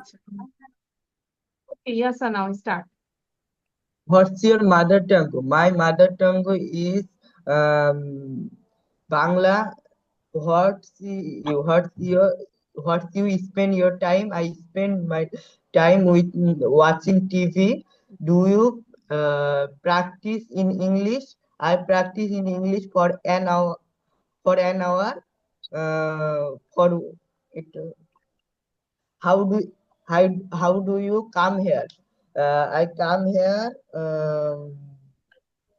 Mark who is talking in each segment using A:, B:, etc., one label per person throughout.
A: আচ্ছা, okay, yes, now start.
B: What's your mother tongue? My mother tongue is Bangla. What's you spend your time? I spend my time with watching TV. Do you practice in English? I practice in English for an hour. For an hour. For it. How do how do you come here? I come here.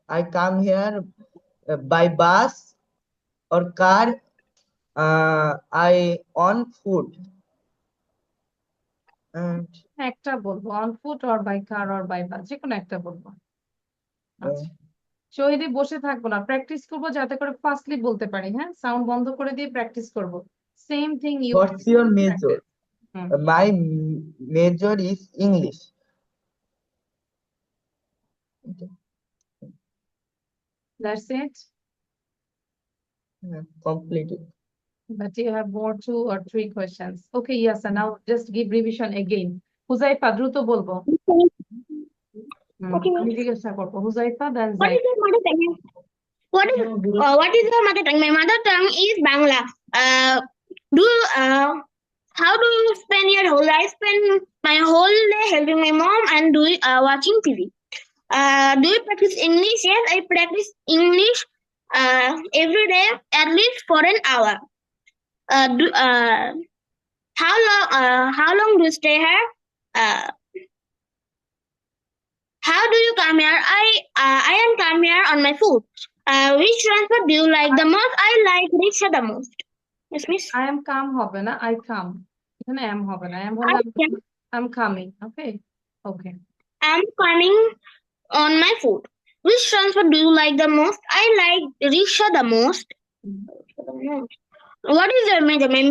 B: I come here by bus or car. I on foot and
A: একটা বলবো, on foot or by car or by bus, যে কোনো একটা বলবো।
B: uh,
A: আচ্ছা, শহীদে বসে থাকবো না, প্র্যাকটিস করবো যাতে করে ফার্স্টলি বলতে পারি। হ্যাঁ, সাউন্ড বন্ধ করে দিয়ে প্র্যাকটিস করবো। Same thing you
B: what's your major?
A: Practice. Hmm,
B: My major is English.
A: That's it.
B: Completed.
A: But you have more 2 or 3 questions. Okay, yes, and now just give revision again. Huzaifa, দ্রুত বলবো।
C: Okay,
A: আমি
C: miss.
A: জিজ্ঞাসা করবো, হুজাইফা দেন
C: What
A: zaid.
C: is your mother tongue? What is your mother tongue? My mother tongue is Bangla. Do how do you spend your whole life? I spend my whole day helping my mom and watching TV. Do you practice English? Yes, I practice English every day at least for an hour. How long do you stay here? Uh, how do you come here? I am come here on my foot. Which transport do you like the most? I like rickshaw the most. Yes, miss.
A: I am come হবে না, I come. এখানে am হবে না, am
C: I
A: হলে
C: am
A: I am coming. Okay, okay.
C: I'm coming on my foot. Which transport do you like the most? I like rickshaw the most. What is your major? My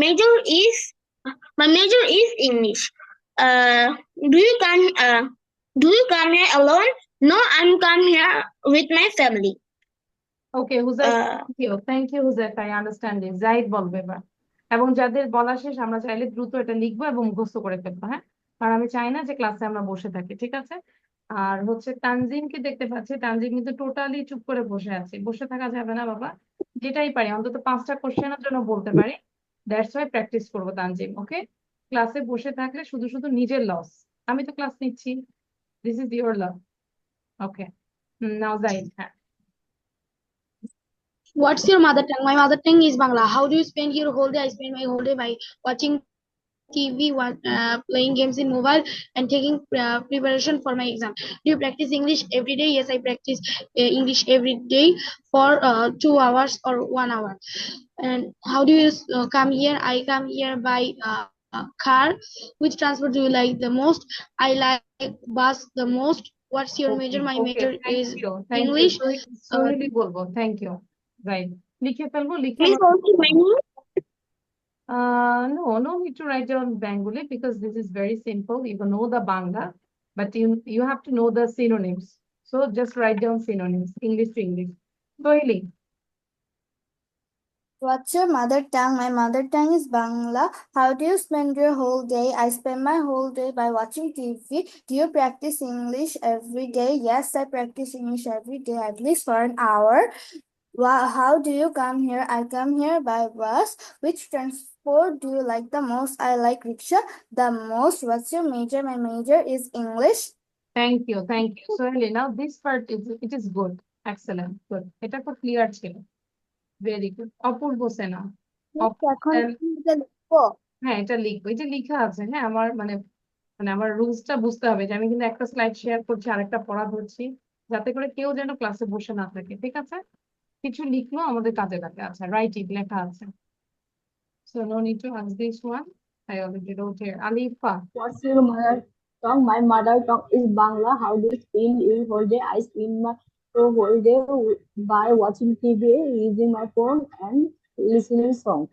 C: major is English. Uh, do you come? Do you come here alone? No, I'm come here with my family.
A: Okay Huzaifa,
C: Uh,
A: thank you Huzaifa, I understand it. Zahid বলবে এবার। এবং যাদের বলা শেষ আমরা চাইলে দ্রুত এটা লিখবো এবং মুখস্থ করে ফেলবো। হ্যাঁ, কারণ আমি চাই না যে ক্লাসে আমরা বসে থাকি, ঠিক আছে? আর হচ্ছে তানজিমকে দেখতে পাচ্ছি, তানজিম কিন্তু টোটালি চুপ করে বসে আছে। বসে থাকা যাবে না বাবা, যেটাই পারি অন্তত 5টা কোশ্চেনের জন্য বলতে পারি। দ্যাটস ওয়াই প্র্যাকটিস করবো তানজিম। ওকে, ক্লাসে বসে থাকলে শুধু শুধু নিজের লস। আমি তো ক্লাস নিচ্ছি, দিস ইজ ইউর লস। ওকে, নাও জাহিদ। হ্যাঁ,
D: What's your mother tongue? My mother tongue is Bangla. How do you spend your whole day? I spend my whole day by watching TV, playing games in mobile, and taking preparation for my exam. Do you practice English every day? Yes, I practice English every day for 2 hours or 1 hour. And how do you come here? I come here by car. Which transport do you like the most? I like bus the most. What's your
A: okay,
D: major? My
A: okay,
D: major
A: thank
D: is
A: you, thank you.
D: English.
A: Soheli বলবো, thank you. Right, লিখে ফেলবো, লিখে
C: miss
A: আমার
C: also many.
A: no, no need to write down Bengali because this is very simple. You know the Bangla, but you have to know the synonyms. So just write down synonyms, English to English. Sohili,
E: What's your mother tongue? My mother tongue is Bangla. How do you spend your whole day? I spend my whole day by watching TV. Do you practice English every day? Yes, I practice English every day, at least for an hour. How do you come here? I come here by bus. Which transport do you like the most? I like rickshaw the most. What's your major? My major is English.
A: thank you, thank you. Sohili, now this part is good, excellent, good. এটা খুব clear ছিল, very good. অপূর্ব সেনা,
E: এখন
A: অপূর্ব,
E: এটা লিখবো?
A: হ্যাঁ এটা লিখবো, এটা লিখা আছে। হ্যাঁ, আমার মানে মানে আমার রুলসটা বুঝতে হবে যে আমি কিন্তু একটা স্লাইড শেয়ার করছি, আরেকটা পড়া ধরছি, যাতে করে কেউ যেন ক্লাসে বসে না থাকে, ঠিক আছে? কিছু লিখলো আমাদের কাজে লাগে। আচ্ছা, রাইট, ইট লেখা আছে। So no need to ask this one. I already wrote here. Alifa.
F: What's your mother tongue? My mother tongue is Bangla. How do you spend your whole day? I spend my whole day by watching TV, using my phone, and listening songs.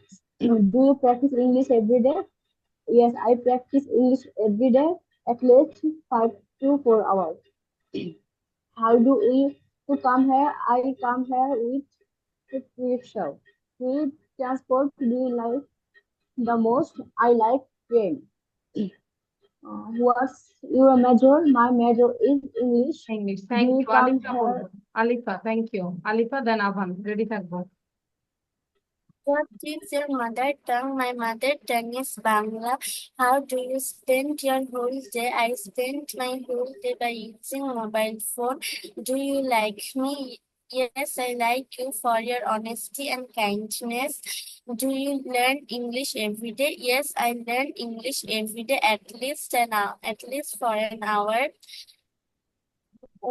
F: Do you practice English every day? Yes, I practice English every day, at least 5 to 4 hours. How do we to come here? I come here with rickshaw. Which transport do you like the most? I like train. What's your major? My major is English.
A: English,
F: Do
A: thank
F: you
A: you.
F: come
A: Alifa
F: here?
A: বলবো, Alifa, thank you. Alifa then আভান, ready থাকবো।
E: What is your mother tongue? My mother tongue is Bangla. How do you spend your whole day? I spend my whole day by using mobile phone. Do you like me? Yes, I like you for your honesty and kindness. Do you learn English every day? Yes, I learn English every day at least for an hour.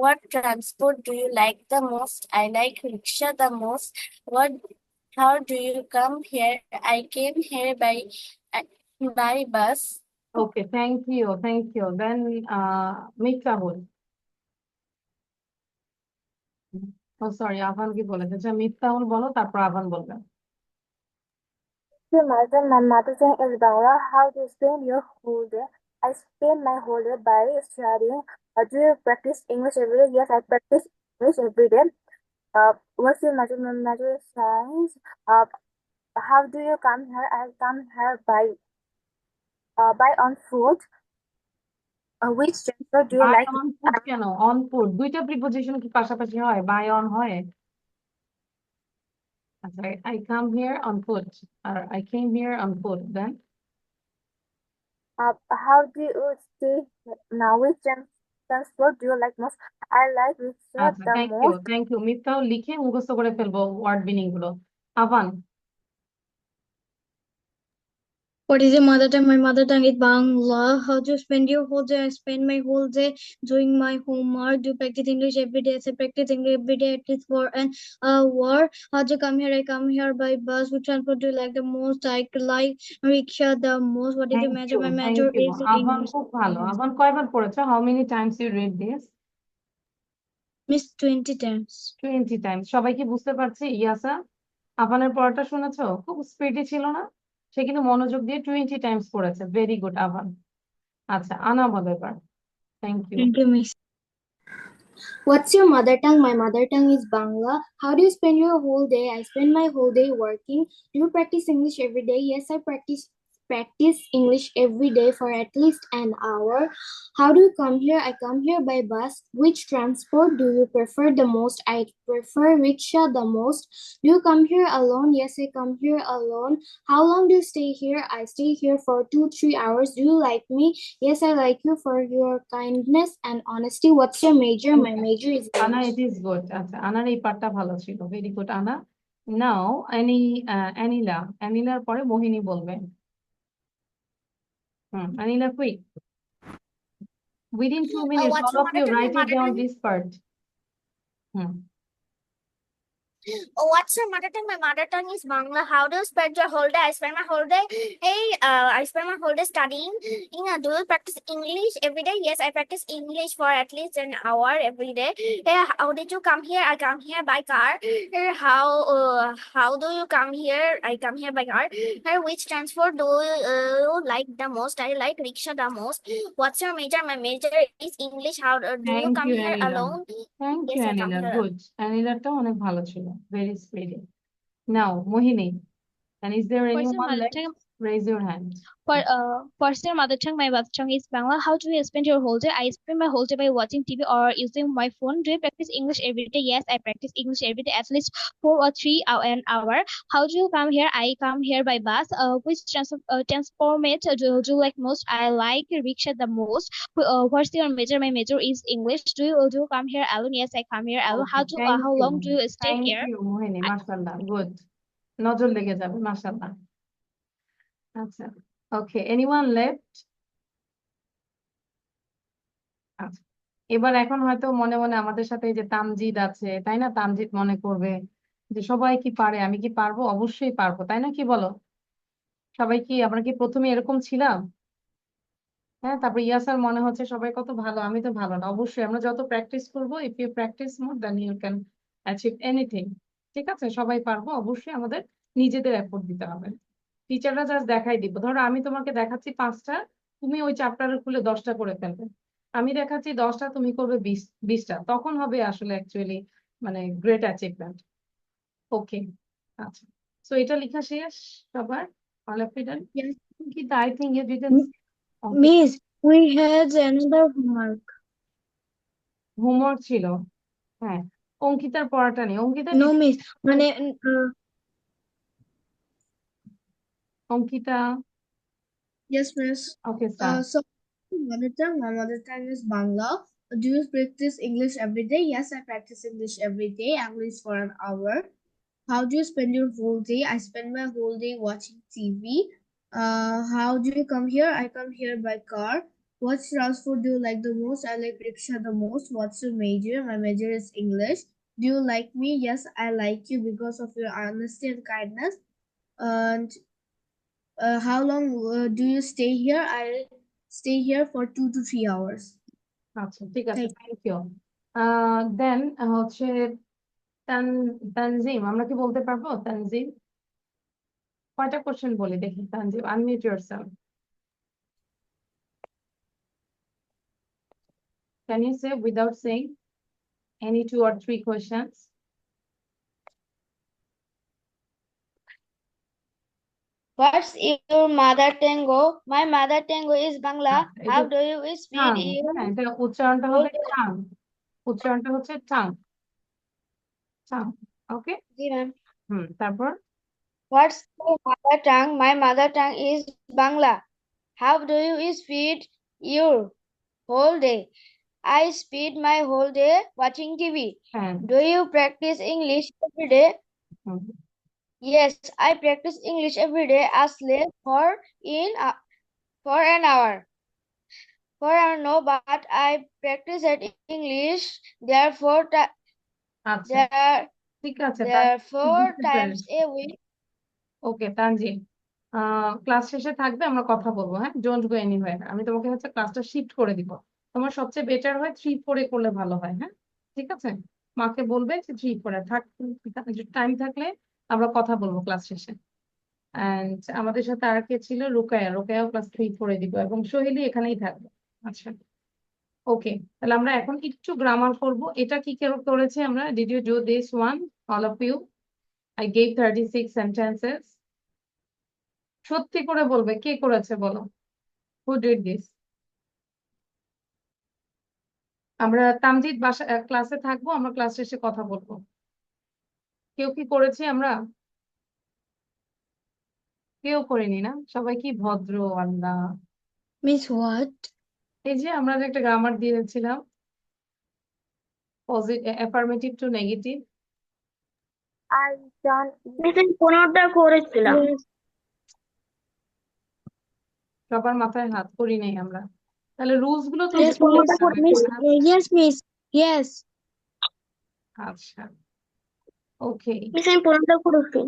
E: What transport do you like the most? I like rickshaw the most. How do you come here? I came here by bus.
A: Okay, thank you, thank you. Then Miftahul. ও sorry, Avan কি বলেছে? আচ্ছা, মিফতাহুল বলো, তারপর আভান বলবে।
E: My mother tongue is Bangla. How do you spend your whole day? I spend my whole day by studying. Do you practice English every day? Yes, I practice English every day. What's your major? My major is science. How do you come here? I come here by on foot. Which transport do you
A: by
E: like?
A: On food কেন? On food দুইটা preposition কি পাশাপাশি হয়? By on হয়? আচ্ছা, I come here on foot আর I came here on foot. Then
E: How do you stay now? Which transport do you like most? I like rickshaw
A: আচ্ছা,
E: the
A: thank you,
E: most.
A: Thank you. Miftahul লিখে মুখস্থ করে ফেলবো word meaning গুলো। Avan.
D: What is your mother tongue? My mother tongue is Bangla. How do you spend your whole day? I spend my whole day doing my homework. Do you practice English every day? I practice English every day at least for an hour. How do you come here? I come here by bus. Which transport do you like the most? I like rickshaw the most. What is your
A: thank
D: major?
A: You,
D: My
A: thank
D: major
A: you.
D: is
A: Avan
D: English.
A: খুব ভালো। আভান কয়বার পড়েছো? How many times you read this?
D: Miss 20 times.
A: 20 times. সবাই কি বুঝতে পারছে? ইয়াসা, আভানের পড়াটা শুনেছো? খুব স্পিডি ছিল না? সে কিন্তু মনোযোগ দিয়ে 20 টাইমস পড়েছে। Very good Avan. আচ্ছা, আনা বলো এবার। Thank you.
D: Thank you, Miss.
E: What's your mother tongue? My mother tongue is Bangla. How do you spend your whole day? I spend my whole day working. Do you practice English every day? Yes, I practice English every day for at least an hour. How do you come here? I come here by bus. Which transport do you prefer the most? I prefer rickshaw the most. Do you come here alone? Yes, I come here alone. How long do you stay here? I stay here for 2-3 hours. Do you like me? Yes, I like you for your kindness and honesty. What's your major? My major is
A: আনা,
E: English.
A: It is good. আচ্ছা, আনার এই পার্টটা ভালো ছিল। Very good আনা। নাও অ্যানিলা। অ্যানিলার পরে মোহিনী বলবেন। অ্যানিলা quick, within 2 minutes
C: What's
A: all
C: your
A: of
C: mother
A: you
C: tongue? My
A: write it
C: mother
A: down
C: tongue.
A: this part. Hmm
C: What's your mother tongue? My mother tongue is Bangla. How do you spend your whole day? I spend my whole day. I spend my whole day studying. Do you practice English every day? Yes, I practice English for at least an hour every day. How did you come here? I come here by car. How do you come here? I come here by car. Which transport do you like the most? I like rickshaw the most. What's your major? My major is English. How do you
A: thank
C: come
A: you
C: here
A: Anila.
C: alone?
A: Thank you
C: Yes, I come
A: Anila,
C: here.
A: Good. অ্যানিলাটা অনেক ভালো ছিল, very speedy. Now Mohini, and is there
G: What's your
A: anyone
G: mother
A: left?
G: tongue?
A: Raise your hand.
G: What's your mother tongue? My mother tongue is Bangla. How do you spend your whole day? I spend my whole day by watching TV or using my phone. Do you practice English every day? Yes, I practice English every day at least 4 or 3 an hour. How do you come here? I come here by bus. Which transport method do you like most? I like rickshaw the most. What's your major? My major is English. Do you come here alone? Yes, I come here alone.
A: Okay, thank
G: How
A: you.
G: long do you stay
A: Thank
G: here?
A: you মোহিনী, মাশাআল্লাহ, good. নজর লেগে যাবে, মাশাআল্লাহ। আচ্ছা, ওকে, anyone left? আচ্ছা, এবার এখন হয়তো মনে মনে আমাদের সাথে এই যে তামজিদ আছে, তাই না? তামজিদ মনে করবে যে সবাই কি পারে, আমি কি পারবো? অবশ্যই পারবো, তাই না? কি বলো সবাই? কি আমরা কি প্রথমে এরকম ছিলাম? হ্যাঁ, তারপর ইয়াসার মনে হচ্ছে সবাই কত ভালো, আমি তো ভালো না। অবশ্যই আমরা যত প্র্যাকটিস করবো, if you practice more then you can achieve anything. ঠিক আছে, সবাই পারবো। অবশ্যই আমাদের নিজেদের এফোর্ট দিতে হবে। টিচাররা জাস্ট দেখাই দিব। ধরো আমি তোমাকে দেখাচ্ছি 5টা, তুমি ওই চ্যাপ্টারের খুলে 10টা করে ফেলবে। আমি দেখাচ্ছি 10টা, তুমি করবে 20টা। তখন হবে আসলে অ্যাকচুয়ালি মানে গ্রেট অ্যাচিভমেন্ট। ওকে, আচ্ছা, সো এটা লেখা শেষ সবার? All of you done?
D: Yes.
A: কি I think you didn't. Okay.
D: Miss,
C: We had another homework.
A: Homework ছিল, হ্যাঁ। অঙ্কিতার পড়াটা নেই, অঙ্কিতা
C: No, miss. মানে
A: Ankita,
C: yes, miss.
A: Okay sir.
C: So my mother tongue is Bangla. Do you practice English every day? Yes, I practice English every day, at least for an hour. How do you spend your whole day? I spend my whole day watching TV. How do you come here? I come here by car. What transport do you like the most? I like rickshaw the most. What's your major? My major is English. Do you like me? Yes, I like you because of your honesty and kindness. And how long do you stay here? I stay here for 2 to 3 hours.
A: আচ্ছা ঠিক আছে,
C: Thank
A: thank you. দেন হচ্ছে তানজিম, আমরা কি বলতে পারবো তানজিম? কয়টা question বলি দেখি Tanzim, unmute yourself. Can you say without saying any 2 or 3 questions?
C: What's your mother tango? My mother tango is Bangla.
A: এই
C: How
A: যে
C: do you speak
A: ঠাং,
C: your
A: হ্যাঁ এটা উচ্চারণটা হবে ঠাং, উচ্চারণটা হচ্ছে ঠাং, ঠাং। ওকে,
C: Ji, ma'am.
A: তারপর
C: What's your mother tongue? My mother tongue is Bangla. How do you spend your whole day? I spend my whole day watching TV.
A: হ্যাঁ,
C: Do you practice English every day?
A: Hmm,
C: Yes, I practice English every day as less for an hour. For an hour, no, but I practice at English. Therefore,
A: আচ্ছা ঠিক আছে,
C: therefore
A: বুঝতে
C: times
A: পেরেছি।
C: a week.
A: Okay Tanzim, class শেষে থাকবে, আমরা কথা বলবো, হ্যাঁ, ডোন্ট গো এনিওয়্যার। আমি তোমাকে হচ্ছে ক্লাসটা শিফট করে দিব, তোমার সবচেয়ে বেটার হয় 3-4 করলে ভালো হয়, হ্যাঁ ঠিক আছে। মাকে বলবে যে 3-4 থাক, টাইম থাকলে আমরা কথা বলবো ক্লাস শেষে। এন্ড আমাদের সাথে আর কে ছিল, রুকায়া, রুকায়াও ক্লাস 3-4 দিব, এবং সোহেলি এখানেই থাকবে। আচ্ছা ওকে, তাহলে আমরা এখন একটু গ্রামার করব। এটা কি করেছি আমরা? Did you do this one all of you? I gave 36 sentences. সত্যি করে বলবে কে করেছে বলো, who did this? আমরা তামজিদ বাসা ক্লাসে থাকবো, আমরা ক্লাস শেষে কথা বলবো। কেউ কি করেছি আমরা? কেউ করিনি না, সবাই কি ভদ্র, আল্লাহ।
C: Miss what?
A: এই যে আমরা যে একটা গ্রামার দিয়েছিলাম, affirmative two negative,
C: I done. Miss কোনটা করেছিলাম?
A: সবার মাথায় হাত করি নাই আমরা। তাহলে রুলস গুলো তো
C: Yes, কোনটা করে মিস? Yes, miss. Yes.
A: আচ্ছা ওকে,
C: মিস আমি কোনটা করেছি?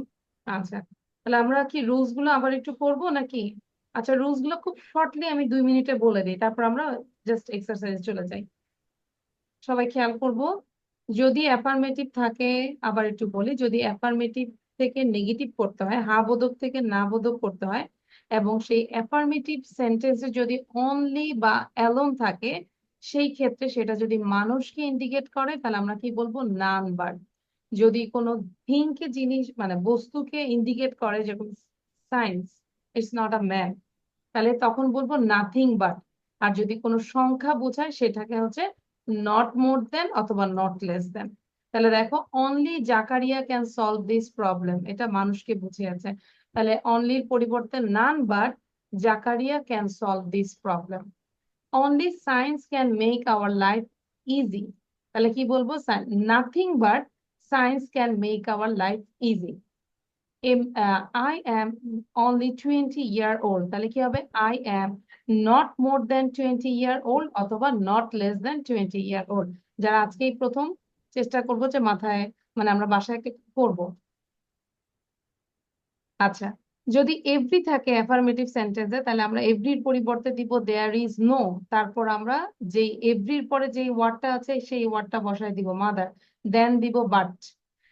A: আচ্ছা তাহলে আমরা কি রুলস গুলো আবার একটু পড়বো নাকি? আচ্ছা রুলস গুলো খুব শর্টলি আমি 2 মিনিটে বলে দিই, তারপর আমরা জাস্ট এক্সারসাইজ চলে যাই। সবাই খেয়াল করব, যদি অ্যাফার্মেটিভ থাকে, আবার একটু বলি, যদি অ্যাফার্মেটিভ থেকে নেগেটিভ করতে হয়, হা বোধক থেকে না বোধক করতে হয়, এবং সেই অ্যাফার্মেটিভ সেন্টেন্সে যদি অনলি বা অ্যালোন থাকে, সেই ক্ষেত্রে সেটা যদি মানুষকে ইন্ডিকেট করে তাহলে আমরা কি বলবো? নান ভার্ব। যদি কোনো থিংকে, জিনিস মানে বস্তুকে ইন্ডিকেট করে, যেমন science, it's not a man, তাহলে তখন বলবো নাথিং বাট। আর যদি কোনো সংখ্যা বোঝায় সেটাকে হচ্ছে নট মোর দেন অথবা নট লেস দেন। তাহলে দেখো, only Zakaria can solve this problem, এটা মানুষকে বুঝিয়েছে। তাহলে অনলির পরিবর্তে none but Zakaria can solve this problem. Only science can make our life easy, তাহলে কি বলবো? Nothing but science can make our life easy. I am only 20 year old, তাহলে কি হবে? I am not more than 20 year old অথবা not less than 20 year old। যারা আজকেই প্রথম, চেষ্টা করবো যে মাথায়, মানে আমরা বাসায় করব। আচ্ছা, যদি এভরি থাকে অ্যাফার্মেটিভ সেন্টেন্সে, তাহলে আমরা এভরির পরিবর্তে দিব দেয়ার ইজ নো, তারপর আমরা যেই এভরির পরে যেই ওয়ার্ডটা আছে সেই ওয়ার্ডটা বসায় দিব মাদার, দেন দিব বাট।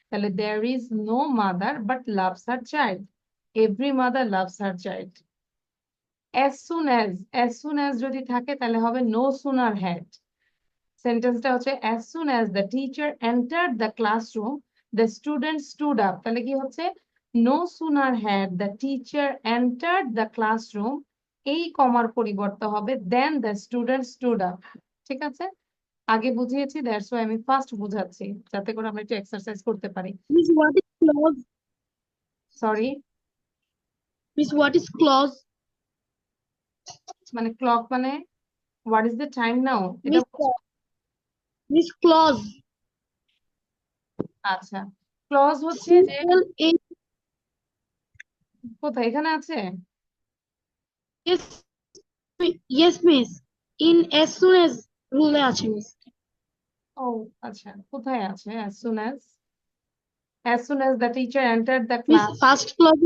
A: তাহলে there is no mother but loves her child, every mother loves her child. as soon as যদি থাকে তাহলে হবে নো সুনার হ্যাড। সেন্টেন্সটা হচ্ছে as soon as the teacher entered the classroom the student stood up, তাহলে কি হচ্ছে? No sooner had the teacher entered the classroom এই কমার পরিবর্তে হবে দেন দ্য স্টুডেন্ট স্টুড আপ। ঠিক আছে, আগে বুঝিয়েছি, দ্যাটস ওয়াই আমি ফার্স্ট বুঝাচ্ছি যাতে করে আমরা একটু এক্সারসাইজ করতে পারি।
D: Miss, what is clause?
A: Sorry,
D: Miss, what is clause?
A: মানে ক্লক মানে হোয়াট ইজ দ্য টাইম নাও, এটা
D: Miss, Miss clause.
A: আচ্ছা, ক্লজ হচ্ছে যে
D: CLA.
A: কোথায়, এখানে আছে?
D: Yes, yes, Miss. In as soon as rule আছে Miss.
A: ও আচ্ছা, কোথায় আছে? as soon as the teacher entered the
D: Miss,
A: class।
D: first clause.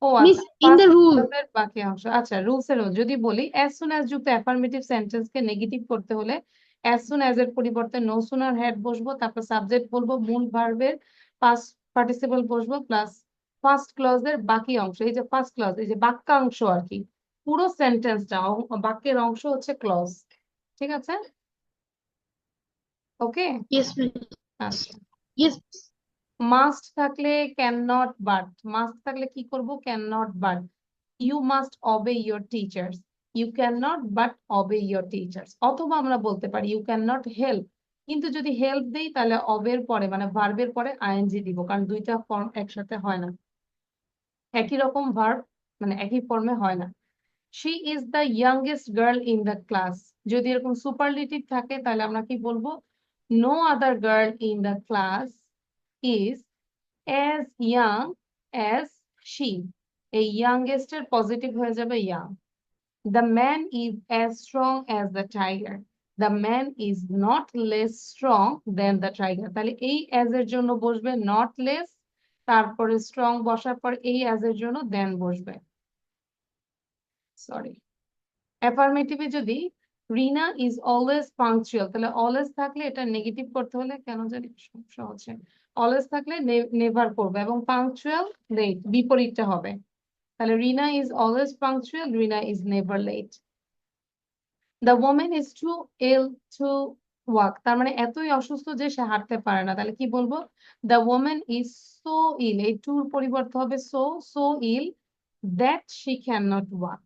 A: O
D: Miss,
A: আচ্ছা,
D: in the
A: first
D: rule.
A: clause এর বাকি অংশ। আচ্ছা, রুলস এর যদি বলি as soon as যুক্ত অ্যাফার্মেটিভ সেন্টেন্স কে নেগেটিভ করতে হলে as soon as এর পরিবর্তে no sooner had বসবো, তারপর সাবজেক্ট বলবো, মূল ভার্বের পাস্ট পার্টিসিপল বসবো, প্লাস ফার্স্ট ক্লজ এর বাকি অংশ। এই যে ফার্স্ট ক্লজ, এই যে বাক্যাংশ আর কি, পুরো সেন্টেন্সটা বাক্যের অংশ হচ্ছে ক্লজ। ঠিক আছে, ওকে।
D: Yes, Miss.
A: আচ্ছা,
D: Yes.
A: মাস্ট থাকলে ক্যান নট বাট, মাস্ট থাকলে কি করব, can not but. You must obey your teachers, you can not but obey your teachers. অথবা আমরা বলতে পারি ইউ ক্যান নট হেল্প, কিন্তু যদি হেল্প দেই তাহলে অবের পরে মানে ভার্বের পরে আইএনজি দিব, কারণ দুইটা ফর্ম একসাথে হয় না, একই রকম ভার্ব মানে একই ফর্মে হয় না। She is the youngest girl in the class, যদি এরকম সুপারলেটিভ থাকে তাহলে আমরা কি বলবো, no other girl in the class is as young as she, এই youngest এর পজিটিভ হয়ে যাবে young। The man is as strong as the tiger, the man is not less strong than the tiger। তাহলে এই as এর জন্য বসবে not less, তারপরে strong বসার পর এই as এর জন্য then বসবে। সরি, অ্যাফার্মেটিভে যদি রিনা ইজ অলওয়েজ পাংচুয়াল, তাহলে অলওয়েজ থাকলে এটা নেগেটিভ করতে হলে কেন জানি সমস্যা হচ্ছে, অলওয়েজ থাকলে নেভার করবে, এবং পাংচুয়াল লেট বিপরীতটা হবে। তাহলে Rina is always punctual, Rina is never late. The women is too ill to walk, তার মানে এতই অসুস্থ যে সে হাঁটতে পারে না, তাহলে কি বলবো, the women is so ill, এই টুর পরিবর্তে হবে so ill that she can not walk,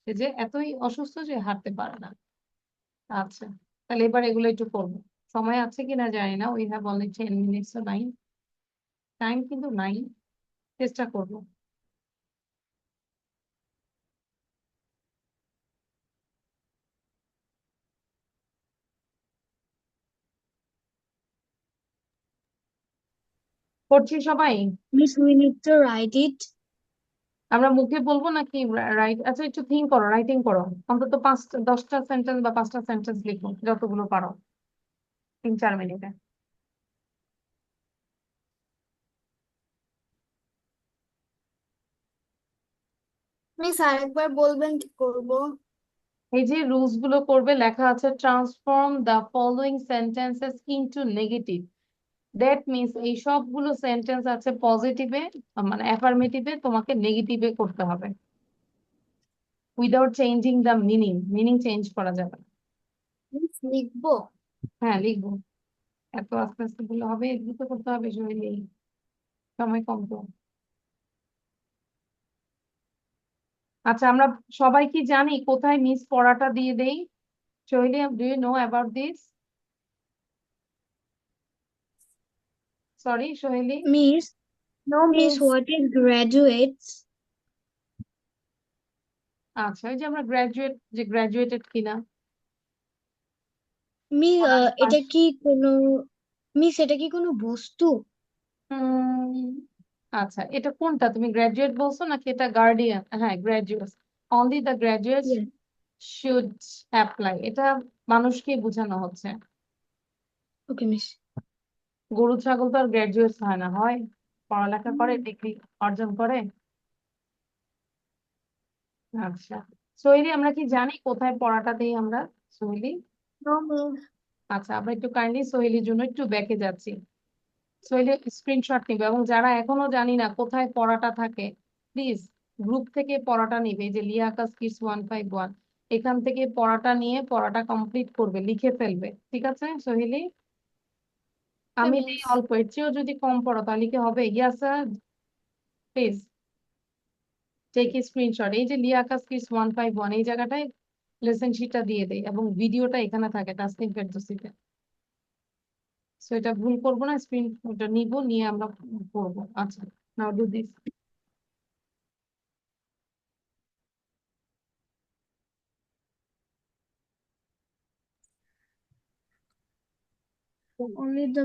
A: সে যে এতই অসুস্থ যে হাঁটতে পারে না। আচ্ছা, তাহলে এবার এগুলো একটু করবো, সময় আছে কিনা জানি না, উই হ্যাভ অনলি 10 মিনিটস নাই, টাইম কিন্তু নাই, চেষ্টা করবো। করছি সবাই?
D: Miss, we need to write it.
A: আমরা মুখে বলবো নাকি রাইট? আচ্ছা, একটু থিঙ্ক করো, রাইটিং করো, অন্তত 10টা সেন্টেন্স বা 5টা সেন্টেন্স লিখো যতগুলো পারো 3-4 মিনিটে।
E: মিস আরেকবার বলবেন কি করব?
A: এই যে রুলস গুলো করবে, লেখা আছে transform the following sentences into negative, that means এই সবগুলো সেন্টেন্স আছে পজিটিভে মানে অ্যাফার্মেটিভে, তোমাকে নেগেটিভে করতে হবে without changing the meaning, meaning change করা যাবে না।
E: মিস লিখবো?
A: হ্যাঁ লিখবো, এত আস্তে আস্তে বলে হবে, দ্রুত করতে হবে, সময় কম তো। আচ্ছা, আমরা সবাই কি জানি কোথায় মিস পড়াটা দিয়ে দেই? Soheli, do you know about this? Sorry Soheli.
C: Miss,
E: no
C: Miss,
E: Miss.
C: what is graduates?
A: আচ্ছা, ওই যে আমরা গ্রাজুয়েট, যে গ্রাজুয়েটেড কিনা,
C: Miss,
A: অনার্স পাস।
C: এটা কি কোনো বস্তু?
A: আচ্ছা, এটা কোনটা, তুমি গ্রাজুয়েট বলছো নাকি এটা গার্ডিয়ান? হ্যাঁ, graduates, only the graduates
C: Yes.
A: Should apply, এটা মানুষকে বোঝানো হচ্ছে।
C: Okay, Miss.
A: গরু ছাগল তো আর গ্রাজুয়েটস হয় না, হয় পড়ালেখা করে ডিগ্রি অর্জন করে। আচ্ছা সোহেলি, আমরা কি জানি কোথায় পড়াটা দিই আমরা? Soheli,
E: no Miss.
A: আচ্ছা, আমরা একটু কাইন্ডলি সোহেলির জন্য একটু ব্যাকে যাচ্ছি। সোহেলি স্ক্রিনশট নিবে, এবং যারা এখনো জানি না কোথায় পড়াটা থাকে, প্লিজ গ্রুপ থেকে পড়াটা নিবে, এই যে লিয়াকাস কিডস 151, এখান থেকে পড়াটা নিয়ে পড়াটা কমপ্লিট করবে, লিখে ফেলবে। ঠিক আছে সোহেলি? আমি দিই
E: মিস
A: অল্প, এর চেয়েও যদি কম পড়ো তাহলে কি হবে? Yes sir, please. Take a screenshot. এই যে লিয়াকাস কিডস 151 এই জায়গাটায় লেসন শিটটা দিয়ে দেই এবং ভিডিওটা এখানে থাকে তাসনিম ফেরদৌসিতে। সো এটা ভুল করবো না, স্ক্রিন ওটা নিব, নিয়ে আমরা করবো। আচ্ছা, now do this.
E: Only the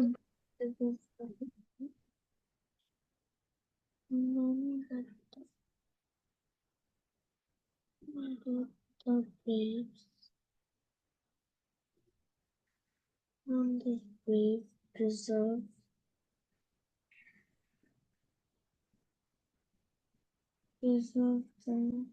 E: on the brave preserve them.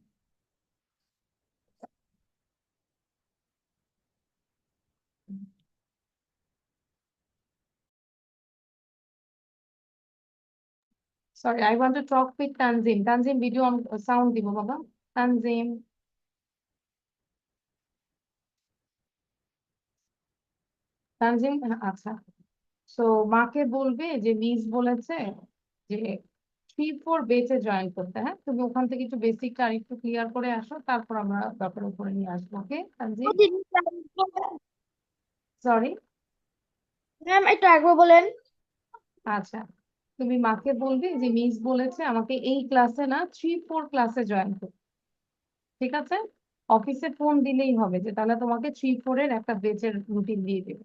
A: Sorry, I want to talk with Tanzim. Tanzim, video on sound দিব বাবা। Tanzim, তানজিম, আচ্ছা। সো মাকে বলবে যে মিস বলেছে যে 3-4 বেচে জয়েন করতে। হ্যাঁ, তুমি ওখান থেকে একটু বেসিকটা আর একটু ক্লিয়ার করে আসো, তারপর আমরা ব্যাপারের উপরে নিয়ে আসবো। ওকে তানজিম, সরি।
C: ম্যাম একটু আগে বলেন।
A: আচ্ছা, তুমি মাকে বলবে যে মিস বলেছে আমাকে এই ক্লাসে না 3-4 ক্লাসে জয়েন করতে। ঠিক আছে, অফিসে ফোন দিলেই হবে যে তাহলে তোমাকে 3-4 এর একটা বেচের রুটিন দিয়ে দেবে।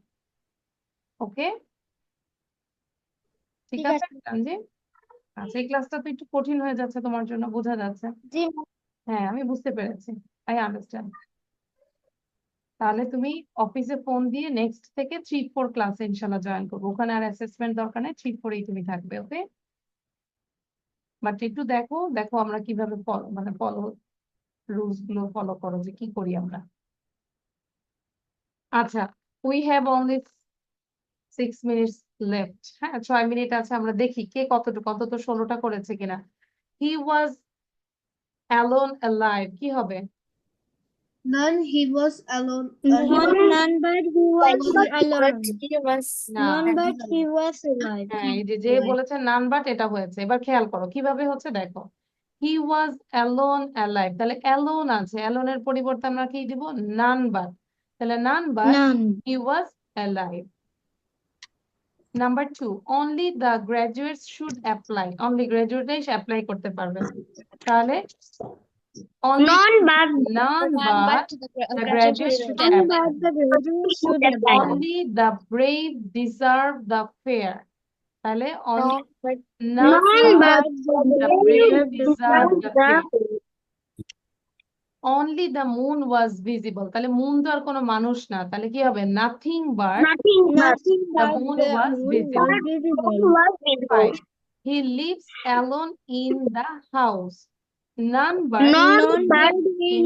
A: ওকে, ঠিক
C: ঠিক
A: আছে
C: আছে।
A: তানজিম। আচ্ছা, এই ক্লাসটা তো একটু কঠিন হয়ে যাচ্ছে তোমার জন্য, বোঝা যাচ্ছে।
C: জি
A: হ্যাঁ, আমি বুঝতে পেরেছি, আই আন্ডারস্ট্যান্ড। তাহলে তুমি অফিসে ফোন দিয়ে নেক্সট থেকে 3-4 ক্লাসে ইনশাল্লাহ জয়েন করবো। ওখানে আর অ্যাসেসমেন্ট দরকার নেই, 3-4-এই তুমি থাকবে। ওকে, বাট একটু দেখো দেখো আমরা কিভাবে ফলো রুলস গুলো ফলো করো, যে কি করি আমরা। আচ্ছা, we have only 6 minutes left. হ্যাঁ, 6 মিনিট আছে, আমরা দেখি কে কতটুকু, অন্তত 16টা করেছে কিনা। হি ওয়াজ অ্যালোন অ্যালাইভ, কি হবে?
E: None, he was alone.
C: none but he was alone.
E: He was
A: না,
C: None but he was alive.
A: হ্যাঁ, এই যে যে বলেছে নান বাট, এটা হয়েছে। এবার খেয়াল করো কিভাবে হচ্ছে, দেখো। হি ওয়াজ অ্যালোন অ্যালাইভ, তাহলে অ্যালোন আছে, অ্যালোনের পরিবর্তে আমরা কি দিব? None but. তাহলে none but
C: None.
A: He was alive. Number 2, only the graduates should apply. Only গ্রাজুয়েটই অ্যাপ্লাই করতে পারবে। তাহলে only
C: None but
A: none
G: None
A: but
G: but the
A: the
G: graduates
A: graduates
G: should
A: should
C: none
A: apply.
C: but the graduates should apply.
A: Only the brave deserve the fair. তাহলে only
C: None
A: none
C: but
A: but
C: the
A: the
C: brave
A: brave deserve the fair.
C: deserve
A: Only the moon was visible. তাহলে moon তো আর কোনো মানুষ না, তাহলে কি হবে? Nothing but
C: nothing but
A: the moon was visible.
C: was visible.
A: Fine. He lives alone in the house. None but
C: None but
A: in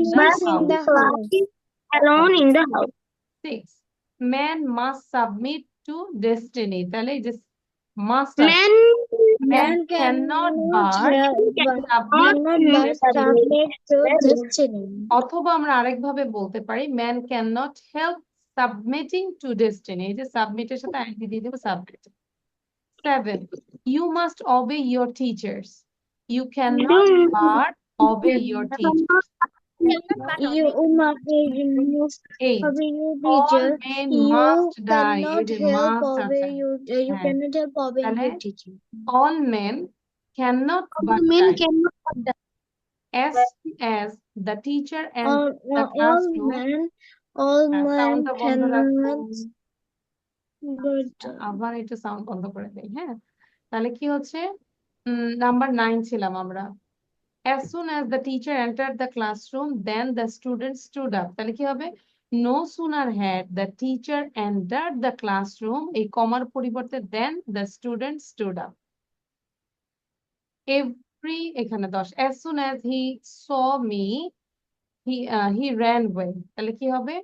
A: the house.
C: alone in the house.
A: 6, man must submit to destiny. তাহলে এই যে must
C: Man
A: cannot
C: but submit to destiny.
A: অথবা আমরা আরেকভাবে বলতে পারি man can not help submitting two destiny. এই যে সাবমিটের সাথে আইডি দিয়ে দেবো, submit. 7, you must obey your teachers. You cannot but obey your teachers.
C: You must
A: 8,
C: obey your
A: all
C: teacher.
A: men
C: You
A: must die. এই
C: cannot
A: যে
C: help
A: must
C: obey
A: আছে।
C: your you
A: হ্যাঁ।
C: cannot help obeying
A: তাহলে
C: your teacher.
A: all men cannot but
D: Men
A: die
D: cannot
A: as the teacher and the
C: All
A: classroom.
C: men
A: হ্যাঁ, soundটা বন্ধ রাখবো।
C: cannot but
A: আবার একটু সাউন্ড বন্ধ করে দেই। হ্যাঁ, তাহলে কি হচ্ছে, নাম্বার 9 ছিলাম আমরা। As soon as the teacher entered the classroom, then the students stood up. তাহলে কি হবে? No sooner had the teacher entered the classroom, এই কমার পরিবর্তে then the students stood up. Every, এখানে 10, as soon as he saw me, he ran away. তাহলে কি হবে?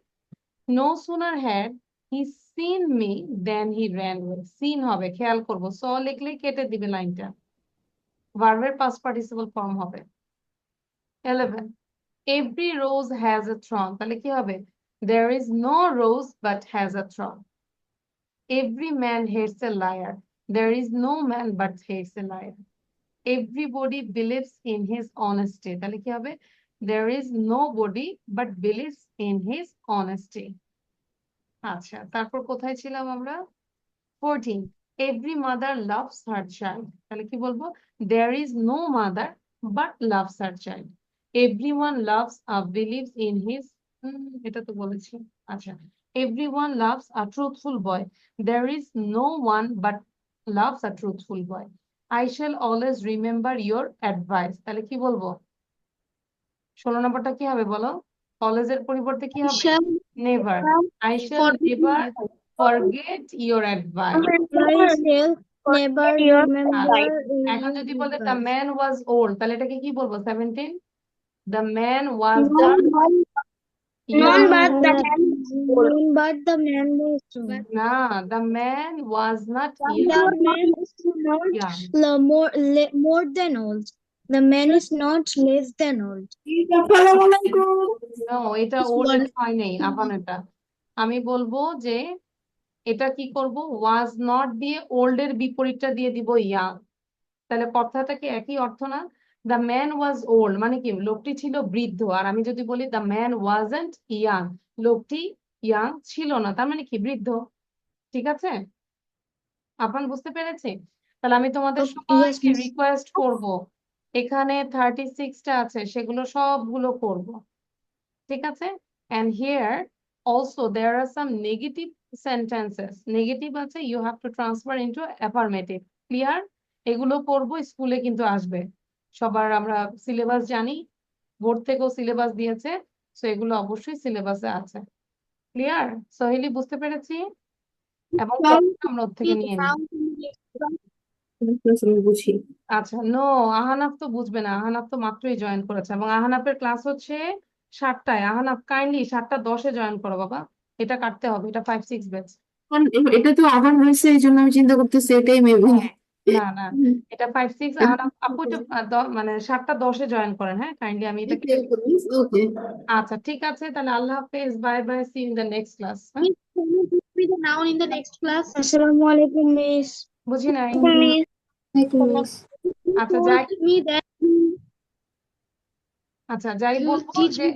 A: No sooner had he seen me, then he ran away. Seen হবে, খেয়াল করবো, saw লিখলে কেটে দিবে লাইনটা, ভার্বের past participle form হবে। 11, every rose has a thorn. তাহলে কি হবে? There is no rose but has a thorn. Every man hates a liar. There is no man but hates a liar. everybody believes in his honesty, তাহলে কি হবে? There is nobody but believes in his honesty. আচ্ছা, তারপর কোথায় ছিলাম আমরা? 14. Every mother loves her child. তাহলে কি বলবো? There is no mother but loves her child. Everyone loves or believes in his এটা তো বলেছি। আচ্ছা, everyone loves a truthful boy. There is no one but loves a truthful boy. I shall always remember your advice. তাহলে কি বলবো? 16 নম্বরটা কি হবে বলো? Always এর পরিবর্তে কি হবে? Never. I shall never forget your advice.
G: Never remember
A: এখন যদি বলে the man was old, তাহলে এটাকে কি বলবো? 17. The man was
C: None
A: young.
C: but the
G: None but the man was young.
A: না, the man was not
G: The
A: young.
G: man is not
A: Young.
G: more than old. The man is not less than old.
A: No, এটা old এর হয় নেই, আপান এটা। আমি বলবো যে এটা কি করব? was not দিয়ে old এর বিপরীতটা দিয়ে দিব young। তাহলে কথাটা কি একই অর্থ না? দ্য ম্যান ওয়াজ ওল্ড মানে কি লোকটি ছিল বৃদ্ধ, আর আমি যদি বলি দ্য ম্যান ওয়াজন্ট ইয়াং, লোকটি ইয়াং ছিল না, তার মানে কি বৃদ্ধ। ঠিক আছে, আপনার বুঝতে পেরেছি? তাহলে আমি তোমাদের সবাইকে রিকোয়েস্ট করব, এখানে 36টা আছে সেগুলো সবগুলো করব। ঠিক আছে, and here also there are some negative sentences. Negative আছে, you have to transfer into affirmative. Clear? এগুলো পড়বো, স্কুলে কিন্তু আসবে। সবার আমরা সিলেবাস জানি, বোর্ড থেকেও সিলেবাস দিয়েছে, সো এগুলো অবশ্যই সিলেবাসে আছে। ক্লিয়ার? সোহেলি বুঝতে পেরেছি? এবং আমরা ওর থেকে নিয়ে নিই। আচ্ছা, নো, আহানাফ তো বুঝবে না, আহানাফ তো মাত্রই জয়েন করেছে, এবং আহানাফের ক্লাস হচ্ছে 7টায়। আহানাফ কাইন্ডলি 7:10-এ জয়েন করো বাবা, এটা কাটতে হবে, এটা 5-6 ব্যাচ।
H: এটা তো আবার হয়েছে, এই জন্য আমি চিন্তা করতেছি এটাই মেবি।
A: না না, এটা 5-6। আহানাফ আপু এটা মানে 7:10-এ জয়েন করেন, হ্যাঁ কাইন্ডলি আমি এটা
H: ওকে,
A: আচ্ছা ঠিক আছে, তাহলে আল্লাহ হাফেজ, bye bye, see in the next class.
D: Miss, can you give me the noun in the next class?
G: Assalamu alaikum, miss.
A: বুঝি নাই। আচ্ছা যাই
D: Told me that
A: আচ্ছা যাই
D: you
A: বলবো
D: teach
A: যে